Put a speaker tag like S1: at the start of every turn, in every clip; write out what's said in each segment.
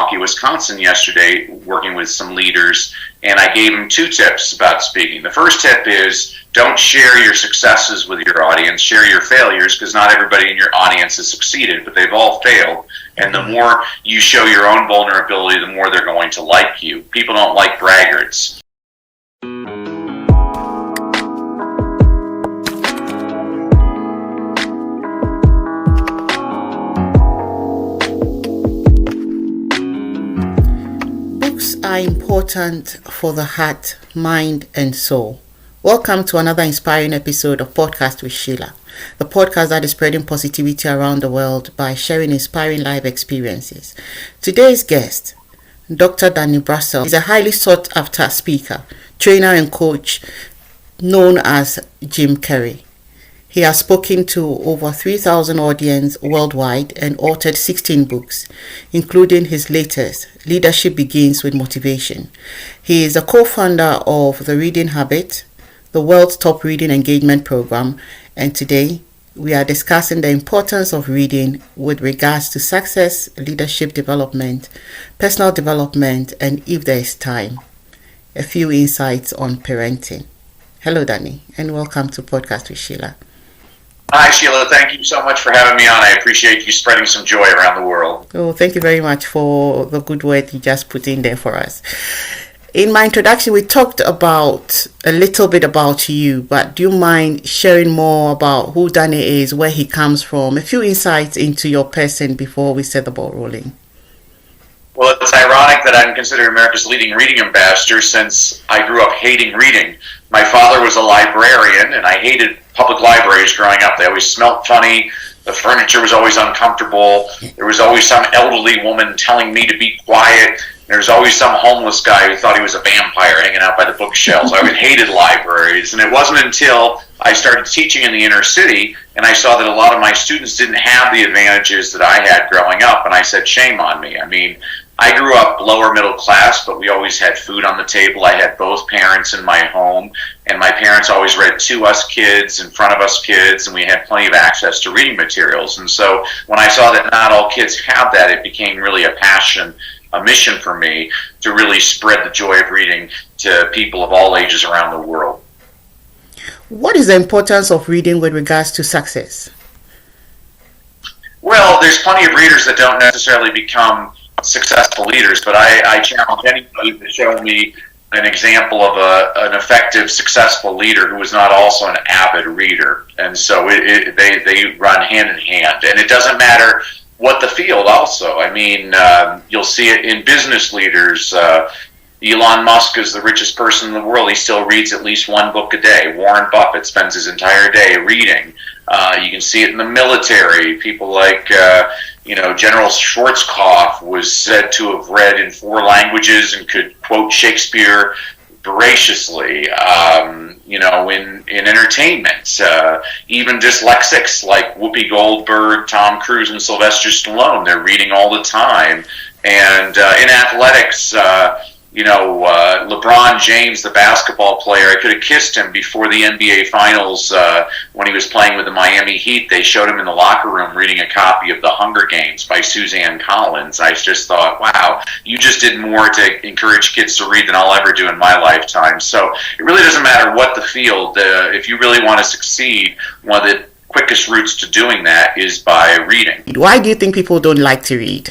S1: Milwaukee, Wisconsin yesterday working with some leaders, and I gave them 2 tips about speaking. The first tip is don't share your successes with your audience, share your failures, because not everybody in your audience has succeeded, but they've all failed. And the more you show your own vulnerability, the more they're going to like you. People don't like braggarts.
S2: Are important for the heart, mind, and soul. Welcome to another inspiring episode of Podcast with SHEILA, the podcast that is spreading positivity around the world by sharing inspiring life experiences. Today's guest, Dr. Danny BRASSELL, is a highly sought after speaker, trainer, and coach known as Jim Carrey. He has spoken to over 3,000 audience worldwide and authored 16 books, including his latest, Leadership Begins with Motivation. He is a co-founder of The Reading Habit, the world's top reading engagement program, and today we are discussing the importance of reading with regards to success, leadership development, personal development, and if there is time, a few insights on parenting. Hello, Danny, and welcome to Podcast with SHEILA.
S1: Hi, Sheila. Thank you so much for having me on. I appreciate you spreading some joy around the world.
S2: Oh, thank you very much for the good word you just put in there for us. In my introduction, we talked about a little bit about you, but do you mind sharing more about who Danny is, where he comes from, a few insights into your person before we set the ball rolling?
S1: Well, it's ironic that I'm considered America's leading reading ambassador since I grew up hating reading. My father was a librarian, and I hated public libraries growing up. They always smelled funny. The furniture was always uncomfortable. There was always some elderly woman telling me to be quiet. There was always some homeless guy who thought he was a vampire hanging out by the bookshelves. I hated libraries, and it wasn't until I started teaching in the inner city and I saw that a lot of my students didn't have the advantages that I had growing up, and I said, shame on me. I mean, I grew up lower middle class, but we always had food on the table. I had both parents in my home, and my parents always read to us kids, in front of us kids, and we had plenty of access to reading materials. And so when I saw that not all kids have that, it became really a passion, a mission for me to really spread the joy of reading to people of all ages around the world.
S2: What is the importance of reading with regards to success?
S1: Well, there's plenty of readers that don't necessarily become successful leaders, but I challenge anybody to show me an example of an effective, successful leader who is not also an avid reader. And so they run hand in hand. And it doesn't matter what the field also. I mean, you'll see it in business leaders. Elon Musk is the richest person in the world. He still reads at least 1 book a day. Warren Buffett spends his entire day reading. You can see it in the military. People like, General Schwarzkopf was said to have read in 4 languages and could quote Shakespeare voraciously. In entertainment, even dyslexics like Whoopi Goldberg, Tom Cruise, and Sylvester Stallone, they're reading all the time. And in athletics, LeBron James, the basketball player, I could have kissed him before the NBA Finals when he was playing with the Miami Heat. They showed him in the locker room reading a copy of The Hunger Games by Suzanne Collins. I just thought, wow, you just did more to encourage kids to read than I'll ever do in my lifetime. So it really doesn't matter what the field. If you really want to succeed, one of the quickest routes to doing that is by reading.
S2: Why do you think people don't like to read?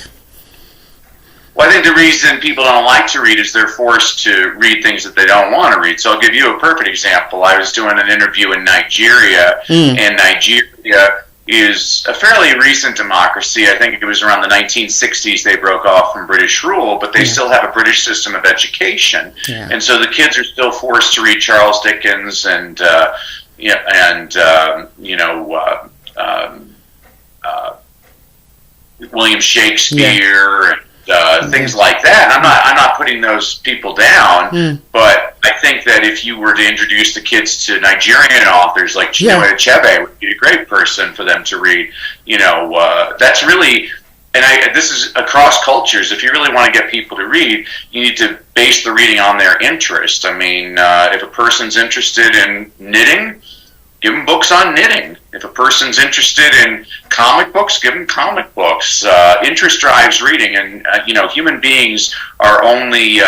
S1: Well, I think the reason people don't like to read is they're forced to read things that they don't want to read. So I'll give you a perfect example. I was doing an interview in Nigeria, and Nigeria is a fairly recent democracy. I think it was around the 1960s they broke off from British rule, but they still have a British system of education. Yeah. And so the kids are still forced to read Charles Dickens and William Shakespeare. Yeah. Things like that. And I'm not putting those people down, but I think that if you were to introduce the kids to Nigerian authors like Chinua Achebe, would be a great person for them to read. That's really, and this is across cultures. If you really want to get people to read, you need to base the reading on their interest. I mean, if a person's interested in knitting, give them books on knitting. If a person's interested in Comic books, give them comic books. Interest drives reading, and human beings are only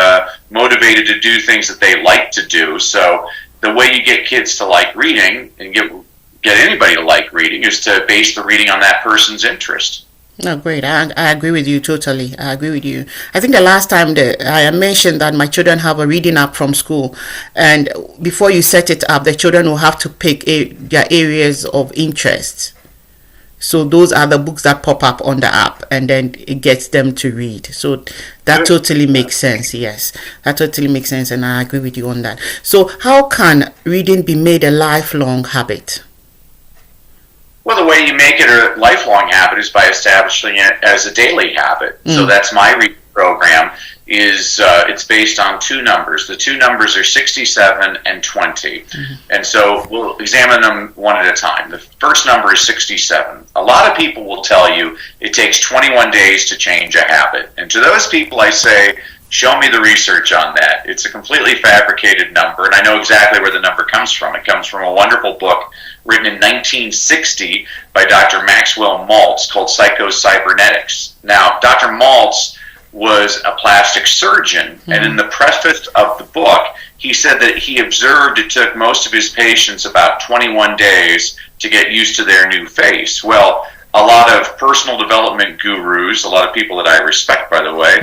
S1: motivated to do things that they like to do. So the way you get kids to like reading and get anybody to like reading is to base the reading on that person's interest.
S2: Oh, great. I agree with you totally. I agree with you. I think the last time that I mentioned that my children have a reading app from school, and before you set it up, the children will have to pick their areas of interest. So those are the books that pop up on the app, and then it gets them to read. So that totally makes sense. Yes, that totally makes sense, and I agree with you on that. So how can reading be made a lifelong habit?
S1: Well, the way you make it a lifelong habit is by establishing it as a daily habit. So that's my reading program. It's based on two numbers. The two numbers are 67 and 20. And so we'll examine them one at a time. The first number is 67. A lot of people will tell you it takes 21 days to change a habit. And to those people I say, show me the research on that. It's a completely fabricated number, and I know exactly where the number comes from. It comes from a wonderful book written in 1960 by Dr. Maxwell Maltz called Psycho-Cybernetics. Now, Dr. Maltz was a plastic surgeon, and in the preface of the book, he said that he observed it took most of his patients about 21 days to get used to their new face. Well, a lot of personal development gurus, a lot of people that I respect, by the way,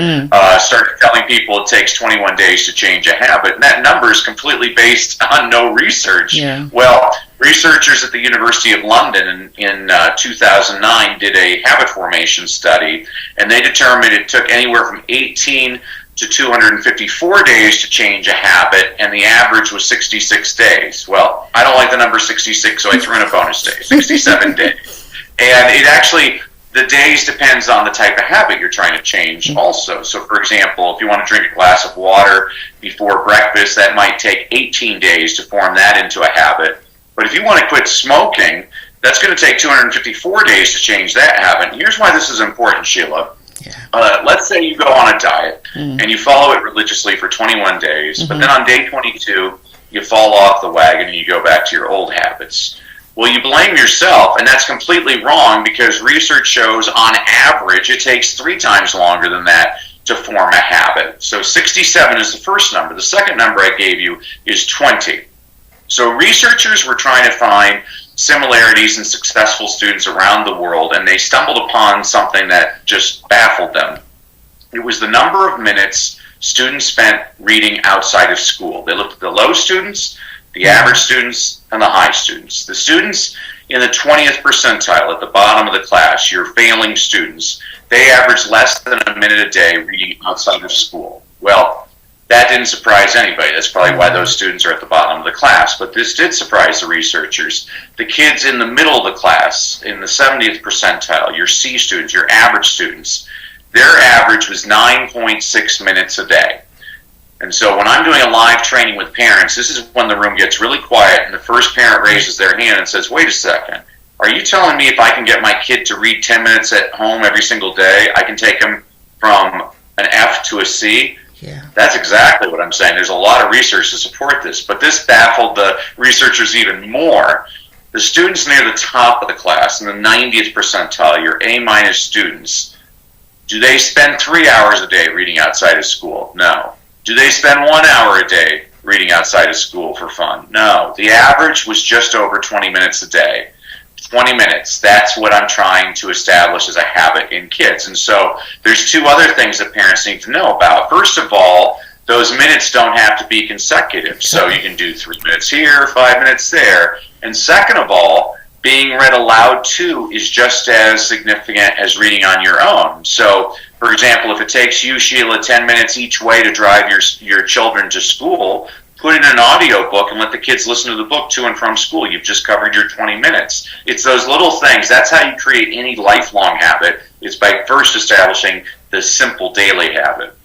S1: started telling people it takes 21 days to change a habit. And that number is completely based on no research. Yeah. Well, researchers at the University of London in 2009 did a habit formation study, and they determined it took anywhere from 18 to 254 days to change a habit, and the average was 66 days. Well, I don't like the number 66, so I threw in a bonus day, 67 days. And it actually, the days depends on the type of habit you're trying to change also. So, for example, if you want to drink a glass of water before breakfast, that might take 18 days to form that into a habit. But if you want to quit smoking, that's going to take 254 days to change that habit. And here's why this is important, Sheila. Yeah. Let's say you go on a diet and you follow it religiously for 21 days, but then on day 22, you fall off the wagon and you go back to your old habits. Well, you blame yourself, and that's completely wrong because research shows on average it takes 3 times longer than that to form a habit. So 67 is the first number. The second number I gave you is 20. So researchers were trying to find similarities in successful students around the world, and they stumbled upon something that just baffled them. It was the number of minutes students spent reading outside of school. They looked at the low students, the average students, and the high students. The students in the 20th percentile at the bottom of the class, your failing students, they average less than a minute a day reading outside of school. Well, that didn't surprise anybody. That's probably why those students are at the bottom of the class. But this did surprise the researchers. The kids in the middle of the class, in the 70th percentile, your C students, your average students, their average was 9.6 minutes a day. And so when I'm doing a live training with parents, this is when the room gets really quiet and the first parent raises their hand and says, wait a second, are you telling me if I can get my kid to read 10 minutes at home every single day, I can take him from an F to a C? Yeah. That's exactly what I'm saying. There's a lot of research to support this, but this baffled the researchers even more. The students near the top of the class, in the 90th percentile, your A-minus students, do they spend 3 hours a day reading outside of school? No. Do they spend 1 hour a day reading outside of school for fun? No. The average was just over 20 minutes a day. 20 minutes, that's what I'm trying to establish as a habit in kids. And so there's 2 other things that parents need to know about. First of all, those minutes don't have to be consecutive. So you can do 3 minutes here, 5 minutes there. And second of all, being read aloud to is just as significant as reading on your own. So, for example, if it takes you, Sheila, 10 minutes each way to drive your children to school, put in an audio book and let the kids listen to the book to and from school. You've just covered your 20 minutes. It's those little things. That's how you create any lifelong habit. It's by first establishing the simple daily habit.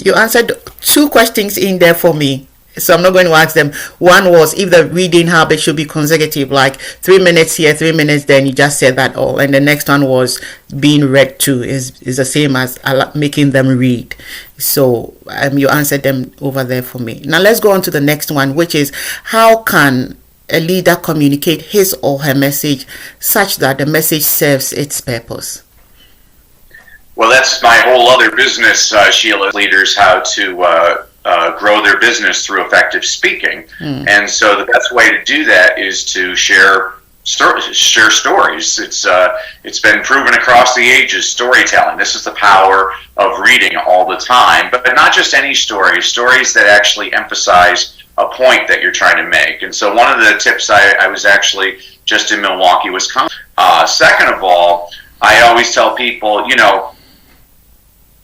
S2: You answered 2 questions in there for me, so I'm not going to ask them. One was if the reading habit should be consecutive, like 3 minutes here, 3 minutes then. You just said that all. And the next one was being read to is the same as making them read. So you answered them over there for me. Now let's go on to the next one, which is how can a leader communicate his or her message such that the message serves its purpose?
S1: Well, that's my whole other business, Sheila. Leaders how to grow their business through effective speaking. And so the best way to do that is to share stories. It's been proven across the ages, storytelling. This is the power of reading all the time, but not just any stories that actually emphasize a point that you're trying to make. And so one of the tips, I was actually just in Milwaukee, Wisconsin. Second of all, I always tell people,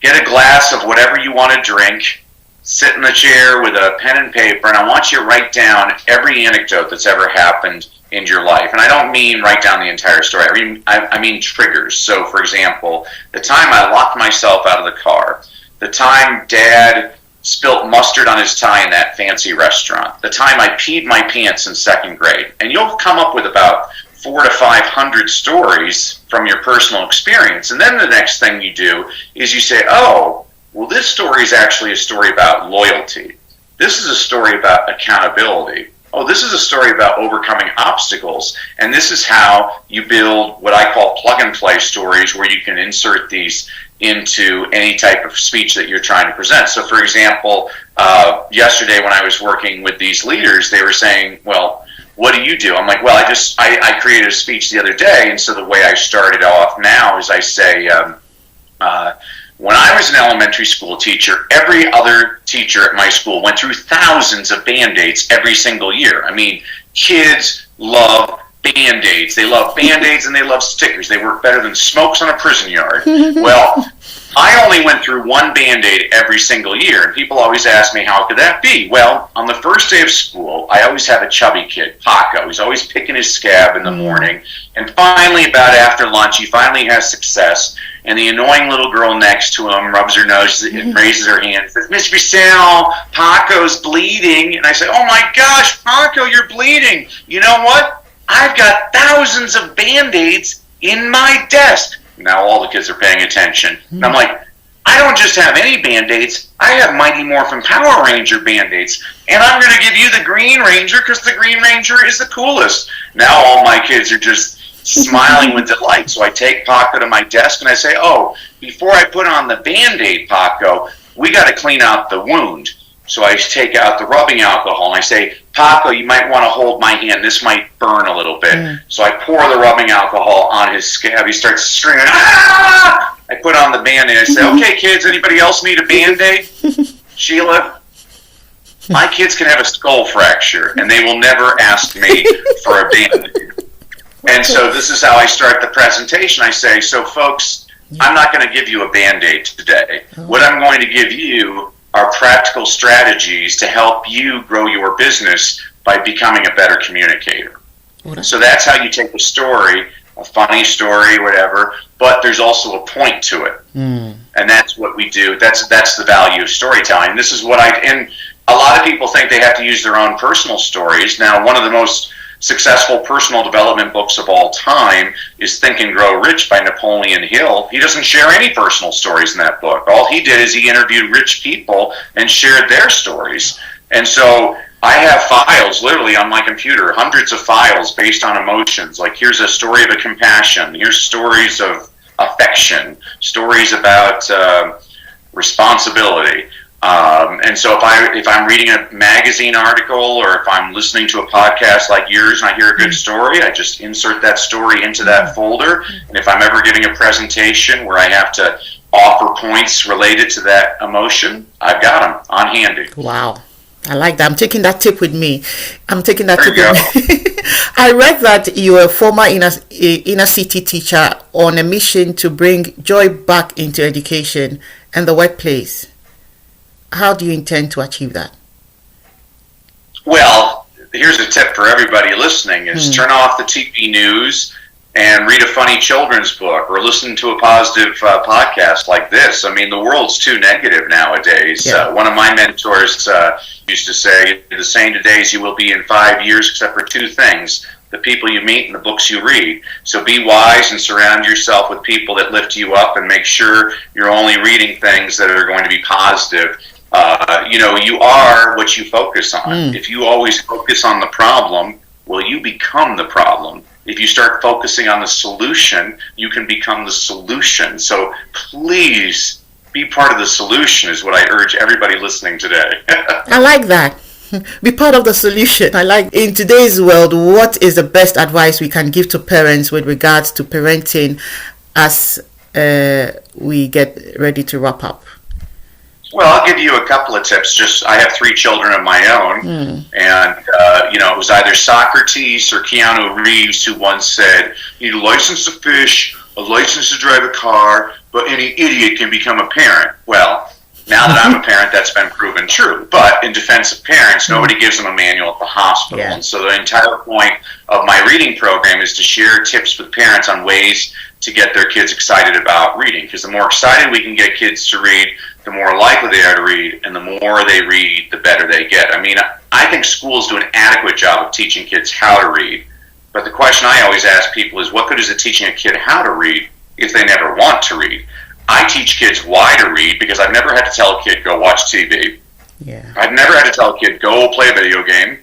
S1: get a glass of whatever you want to drink, sit in the chair with a pen and paper, and I want you to write down every anecdote that's ever happened in your life. And I don't mean write down the entire story. I mean triggers. So, for example, the time I locked myself out of the car, the time Dad spilt mustard on his tie in that fancy restaurant, the time I peed my pants in second grade. And you'll come up with about 400 to 500 stories from your personal experience. And then the next thing you do is you say, oh, well, this story is actually a story about loyalty. This is a story about accountability. Oh, this is a story about overcoming obstacles. And this is how you build what I call plug-and-play stories, where you can insert these into any type of speech that you're trying to present. So, for example, yesterday when I was working with these leaders, they were saying, well, what do you do? I'm like, well, I created a speech the other day, and so the way I started off now is I say, when I was an elementary school teacher, every other teacher at my school went through thousands of Band-Aids every single year. I mean, kids love Band-Aids. They love Band-Aids and they love stickers. They work better than smokes on a prison yard. Well, I only went through one Band-Aid every single year, and people always ask me, how could that be? Well, on the first day of school, I always have a chubby kid, Paco. He's always picking his scab in the morning, and finally, about after lunch, he finally has success, and the annoying little girl next to him rubs her nose and raises her hand and says, Miss Brissell, Paco's bleeding. And I say, oh my gosh, Paco, you're bleeding. You know what? I've got thousands of Band-Aids in my desk. Now all the kids are paying attention. And I'm like, I don't just have any Band-Aids. I have Mighty Morphin Power Ranger Band-Aids. And I'm going to give you the Green Ranger because the Green Ranger is the coolest. Now all my kids are just smiling with delight. So I take Paco to my desk and I say, oh, before I put on the Band-Aid, Paco, we got to clean out the wound. So I take out the rubbing alcohol and I say, Paco, you might want to hold my hand. This might burn a little bit. So I pour the rubbing alcohol on his scab. He starts screaming, ah! I put on the Band-Aid. I say, okay, kids, anybody else need a Band-Aid? Sheila, my kids can have a skull fracture and they will never ask me for a Band-Aid. And so this is how I start the presentation. I say, so folks, I'm not going to give you a Band-Aid today. What I'm going to give you are practical strategies to help you grow your business by becoming a better communicator. So that's how you take a story, a funny story, whatever, but there's also a point to it. And that's what we do. That's the value of storytelling. This is what and a lot of people think they have to use their own personal stories. Now, one of the most successful personal development books of all time is Think and Grow Rich by Napoleon Hill. He doesn't share any personal stories in that book. All he did is he interviewed rich people and shared their stories. And so I have files literally on my computer, hundreds of files based on emotions. Like, here's a story of a compassion. Here's stories of affection, stories about responsibility. And so if I'm reading a magazine article or if I'm listening to a podcast like yours and I hear a good story, I just insert that story into that folder. And if I'm ever giving a presentation where I have to offer points related to that emotion, I've got them on handy.
S2: Wow. I like that. I'm taking that tip with me. I read that you're a former inner city teacher on a mission to bring joy back into education and the workplace. How do you intend to achieve that?
S1: Well, here's a tip for everybody listening is turn off the TV news and read a funny children's book or listen to a positive podcast like this. I mean, the world's too negative nowadays.
S2: Yeah.
S1: One of my mentors used to say, the same today as you will be in 5 years except for two things, the people you meet and the books you read. So be wise and surround yourself with people that lift you up and make sure you're only reading things that are going to be positive. You are what you focus on. If you always focus on the problem, well, you become the problem. If you start focusing on the solution, you can become the solution. So please be part of the solution is what I urge everybody listening today.
S2: I like that. Be part of the solution. I like, in today's world, what is the best advice we can give to parents with regards to parenting as we get ready to wrap up?
S1: Well, I'll give you a couple of tips. I have 3 children of my own, and it was either Socrates or Keanu Reeves who once said, "You need a license to fish, a license to drive a car, but any idiot can become a parent." Well, now that I'm a parent, that's been proven true. But in defense of parents, nobody gives them a manual at the hospital. Yeah. And so the entire point of my reading program is to share tips with parents on ways to get their kids excited about reading. Because the more excited we can get kids to read, the more likely they are to read, and the more they read, the better they get. I mean, I think schools do an adequate job of teaching kids how to read. But the question I always ask people is, what good is it teaching a kid how to read if they never want to read? I teach kids why to read because I've never had to tell a kid, go watch TV.
S2: Yeah.
S1: I've never had to tell a kid, go play a video game.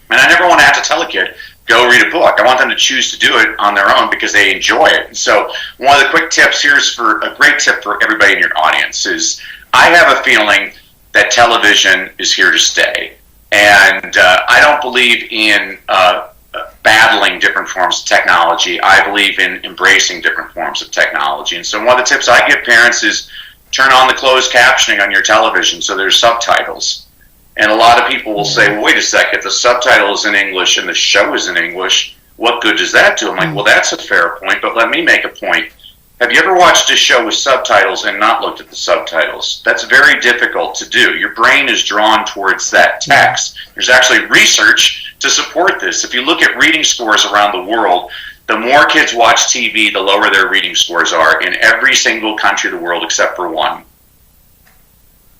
S1: And I never want to have to tell a kid, go read a book. I want them to choose to do it on their own because they enjoy it. And so one of the quick tips, here's for a great tip for everybody in your audience, is I have a feeling that television is here to stay. And I don't believe in battling different forms of technology. I believe in embracing different forms of technology. And so one of the tips I give parents is turn on the closed captioning on your television so there's subtitles. And a lot of people will say, well, wait a second, the subtitle is in English and the show is in English. What good does that do? I'm like, well, that's a fair point, but let me make a point. Have you ever watched a show with subtitles and not looked at the subtitles? That's very difficult to do. Your brain is drawn towards that text. There's actually research to support this. If you look at reading scores around the world, the more kids watch TV, the lower their reading scores are in every single country of the world except for one.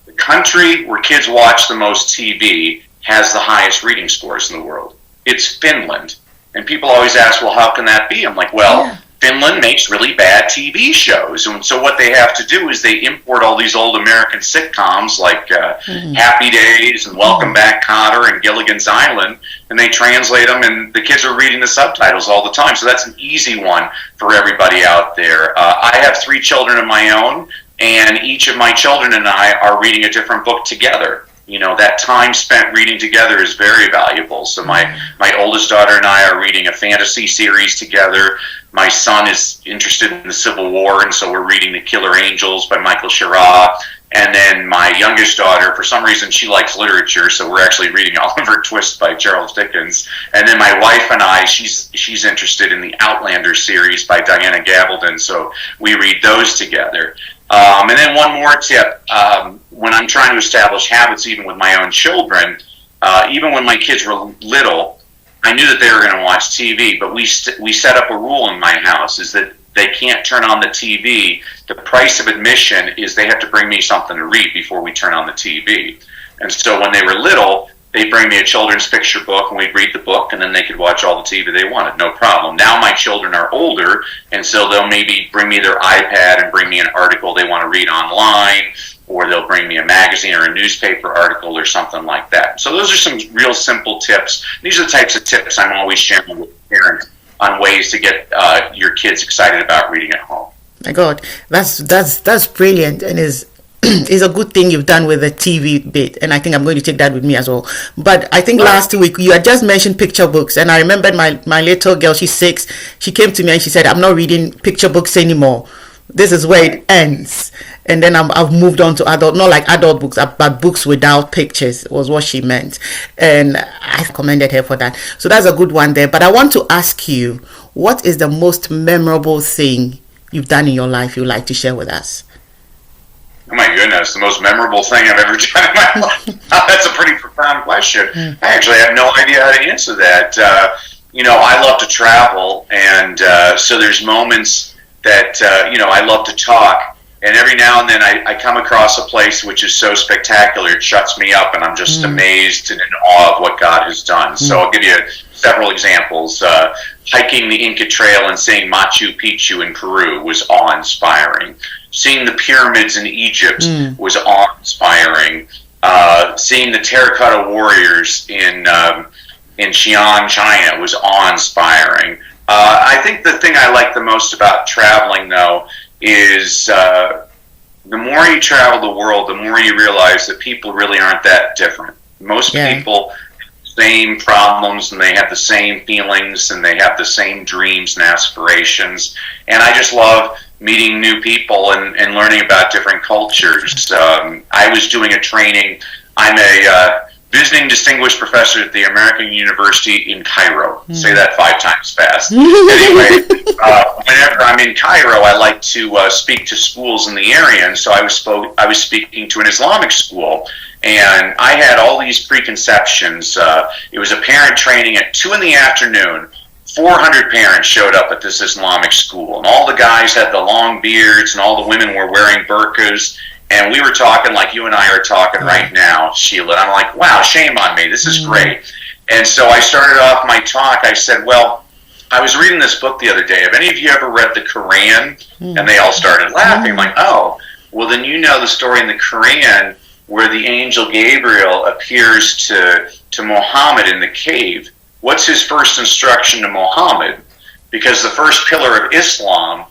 S1: The country where kids watch the most TV has the highest reading scores in the world. It's Finland. And people always ask, well, how can that be? I'm like, well, Finland makes really bad TV shows. And so what they have to do is they import all these old American sitcoms like Happy Days and Welcome Back, Kotter and Gilligan's Island, and they translate them, and the kids are reading the subtitles all the time. So that's an easy one for everybody out there. I have 3 children of my own, and each of my children and I are reading a different book together. You know, that time spent reading together is very valuable. So my oldest daughter and I are reading a fantasy series together. My son is interested in the Civil War, and so we're reading The Killer Angels by Michael Schirra. And then my youngest daughter, for some reason, she likes literature, so we're actually reading Oliver Twist by Charles Dickens. And then my wife and I, she's interested in the Outlander series by Diana Gabaldon, so we read those together. And then one more tip, when I'm trying to establish habits even with my own children, even when my kids were little, I knew that they were going to watch TV, but we set up a rule in my house, is that they can't turn on the TV. The price of admission is they have to bring me something to read before we turn on the TV. And so when they were little, they'd bring me a children's picture book, and we'd read the book, and then they could watch all the TV they wanted, no problem. Now my children are older, and so they'll maybe bring me their iPad and bring me an article they want to read online, or they'll bring me a magazine or a newspaper article or something like that. So those are some real simple tips. These are the types of tips I'm always sharing with parents on ways to get your kids excited about reading at home.
S2: My God, that's brilliant, and is a good thing you've done with the TV bit, and I think I'm going to take that with me as well. But I think last week you had just mentioned picture books, and I remembered my little girl, she's 6, she came to me and she said, I'm not reading picture books anymore. This is where it ends. And then I've moved on to adult, not like adult books, but books without pictures was what she meant. And I commended her for that. So that's a good one there. But I want to ask you, what is the most memorable thing you've done in your life you'd like to share with us?
S1: Oh my goodness, the most memorable thing I've ever done in my life. That's a pretty profound question. I actually have no idea how to answer that. I love to travel, and so there's moments that, I love to talk. And every now and then I come across a place which is so spectacular, it shuts me up, and I'm just amazed and in awe of what God has done. So I'll give you several examples. Hiking the Inca Trail and seeing Machu Picchu in Peru was awe-inspiring. Seeing the pyramids in Egypt was awe-inspiring. Seeing the terracotta warriors in in Xi'an, China was awe-inspiring. I think the thing I like the most about traveling, though, is the more you travel the world, the more you realize that people really aren't that different. Most people have the same problems, and they have the same feelings, and they have the same dreams and aspirations. And I just love meeting new people and learning about different cultures. I was doing a training. I'm a visiting distinguished professor at the American University in Cairo. Say that 5 times fast. Anyway, whenever I'm in Cairo, I like to speak to schools in the area, and so I was speaking to an Islamic school, and I had all these preconceptions. It was a parent training at 2 in the afternoon. 400 parents showed up at this Islamic school, and all the guys had the long beards, and all the women were wearing burqas. And we were talking like you and I are talking right now, Sheila. And I'm like, wow, shame on me. This is great. And so I started off my talk. I said, well, I was reading this book the other day. Have any of you ever read the Quran? And they all started laughing. I'm like, oh, well, then you know the story in the Quran where the angel Gabriel appears to Muhammad in the cave. What's his first instruction to Muhammad? Because the first pillar of Islam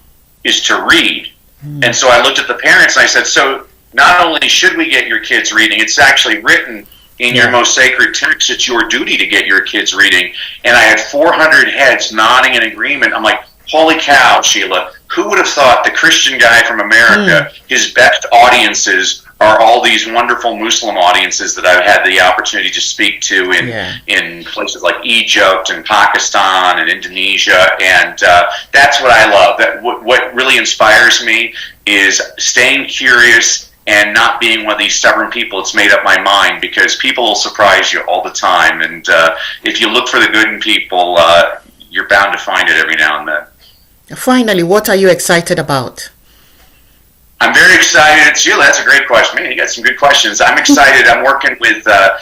S1: is to read. And so I looked at the parents and I said, so not only should we get your kids reading, it's actually written in your most sacred text. It's your duty to get your kids reading. And I had 400 heads nodding in agreement. I'm like, holy cow, Sheila, who would have thought the Christian guy from America, his best audiences are all these wonderful Muslim audiences that I've had the opportunity to speak to in places like Egypt and Pakistan and Indonesia, and that's what I love. That what really inspires me is staying curious and not being one of these stubborn people that's made up my mind, because people will surprise you all the time, and if you look for the good in people, you're bound to find it every now and then.
S2: Finally, what are you excited about?
S1: I'm very excited. Sheila, that's a great question. Man, you got some good questions. I'm excited. I'm working with a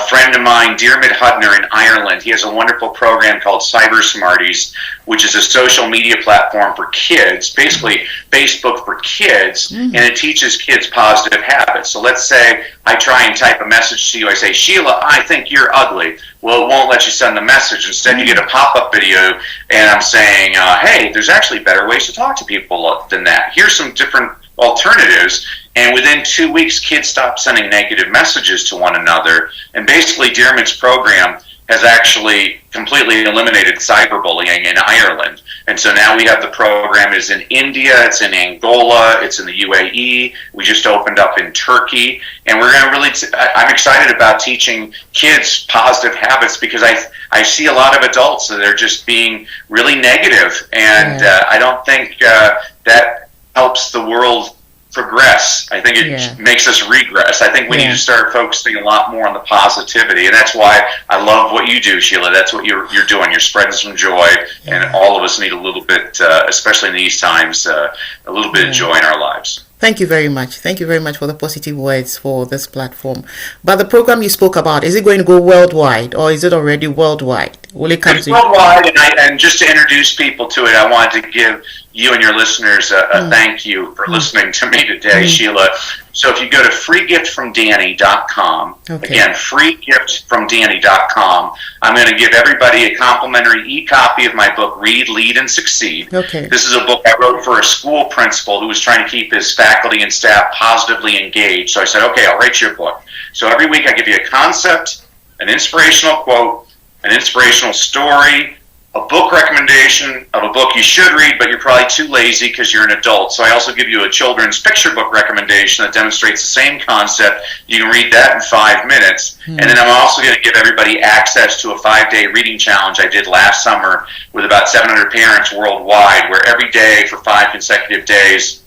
S1: friend of mine, Diarmuid Hudner in Ireland. He has a wonderful program called Cyber Smarties, which is a social media platform for kids, basically Facebook for kids, and it teaches kids positive habits. So let's say I try and type a message to you. I say, Sheila, I think you're ugly. Well, it won't let you send the message. Instead, you get a pop-up video, and I'm saying, hey, there's actually better ways to talk to people than that. Here's some different alternatives. And within 2 weeks, kids stopped sending negative messages to one another. And basically, Diarmuid's program has actually completely eliminated cyberbullying in Ireland. And so now we have the program is in India, it's in Angola, it's in the UAE. We just opened up in Turkey. And we're going to really, I'm excited about teaching kids positive habits, because I see a lot of adults that are just being really negative. And I don't think that helps the world progress. I think it makes us regress. I think we need to start focusing a lot more on the positivity, and that's why I love what you do, Sheila. That's what you're doing. You're spreading some joy, and all of us need a little bit, especially in these times, a little bit of joy in our lives.
S2: Thank you very much. Thank you very much for the positive words for this platform. But the program you spoke about, is it going to go worldwide, or is it already worldwide? Will it come to
S1: worldwide? And just to introduce people to it, I wanted to give you and your listeners a thank you for listening to me today, Sheila. So if you go to freegiftfromdanny.com, again, freegiftfromdanny.com, I'm going to give everybody a complimentary e-copy of my book, Read, Lead, and Succeed. This is a book I wrote for a school principal who was trying to keep his faculty and staff positively engaged. So I said, okay, I'll write you a book. So every week I give you a concept, an inspirational quote, an inspirational story, a book recommendation of a book you should read, but you're probably too lazy because you're an adult. So I also give you a children's picture book recommendation that demonstrates the same concept. You can read that in 5 minutes. And then I'm also going to give everybody access to a 5-day reading challenge I did last summer with about 700 parents worldwide, where every day for 5 consecutive days,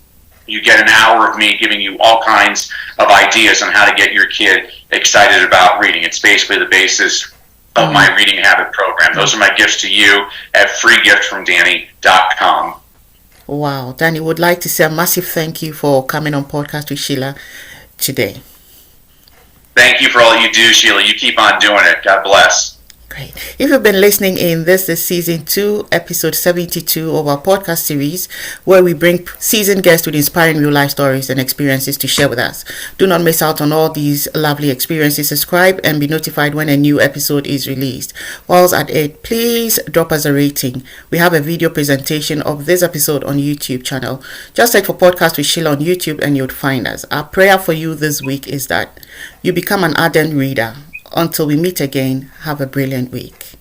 S1: you get an hour of me giving you all kinds of ideas on how to get your kid excited about reading. It's basically the basis of my reading habit program. Those are my gifts to you at freegiftfromdanny.com.
S2: Wow, Danny, would like to say a massive thank you for coming on Podcast with Sheila today.
S1: Thank you for all you do, Sheila. You keep on doing it. God bless.
S2: Great. If you've been listening in, this is season 2, episode 72 of our podcast series, where we bring seasoned guests with inspiring real life stories and experiences to share with us. Do not miss out on all these lovely experiences. Subscribe and be notified when a new episode is released. Whilst at it, please drop us a rating. We have a video presentation of this episode on YouTube channel. Just search for Podcast with Sheila on YouTube and you'll find us. Our prayer for you this week is that you become an ardent reader. Until we meet again, have a brilliant week.